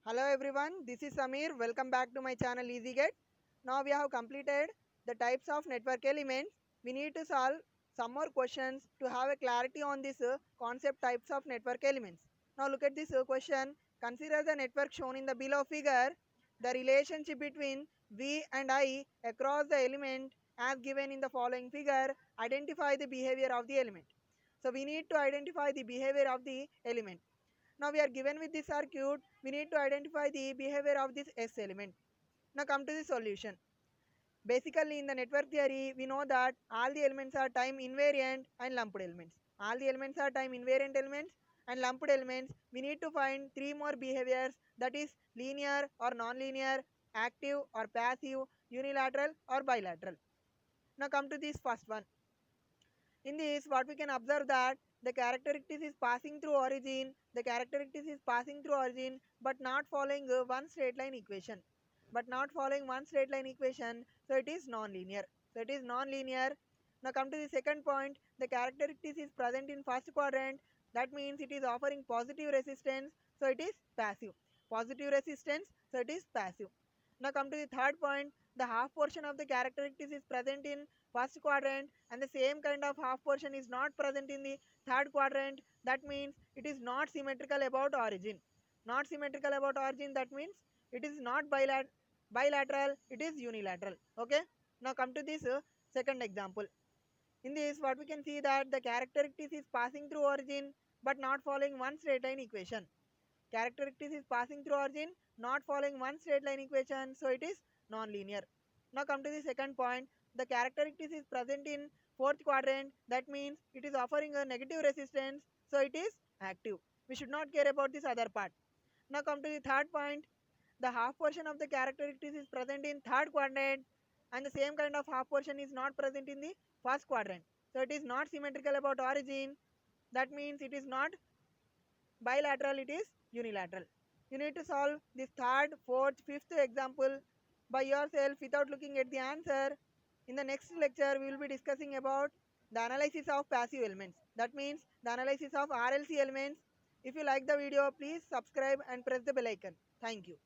Hello everyone, this is Samir. Welcome back to my channel EasyGet. Now we have completed the types of network elements. We need to solve some more questions to have a clarity on this concept types of network elements. Now look at this question. Consider the network shown in the below figure. The relationship between V and I across the element as given in the following figure. Identify the behavior of the element. So we need to identify the behavior of the element. Now we are given with this circuit, we need to identify the behavior of this S element. Now come to the solution. Basically in the network theory, we know that all the elements are time invariant and lumped elements. All the elements are time invariant elements and lumped elements. We need to find three more behaviors, that is linear or non-linear, active or passive, unilateral or bilateral. Now come to this first one. In this, what we can observe that the characteristic is passing through origin, but not following one straight line equation. So it is non-linear. Now come to the second point. The characteristic is present in first quadrant. That means it is offering positive resistance. So it is passive. Now come to the third point. The half portion of the characteristics is present in first quadrant and the same kind of half portion is not present in the third quadrant. That means it is not symmetrical about origin. That means it is not bilateral, it is unilateral. Okay. Now come to this second example. In this, what we can see that the characteristics is passing through origin but not following one straight line equation. So it is non-linear. Now come to the second point. The characteristic is present in fourth quadrant. That means it is offering a negative resistance. So it is active. We should not care about this other part. Now come to the third point. The half portion of the characteristics is present in third quadrant and the same kind of half portion is not present in the first quadrant. So it is not symmetrical about origin. That means it is not bilateral, it is unilateral. You need to solve this third, fourth, fifth example by yourself without looking at the answer. In the next lecture, we will be discussing about the analysis of passive elements. That means the analysis of RLC elements. If you like the video, please subscribe and press the bell icon. Thank you.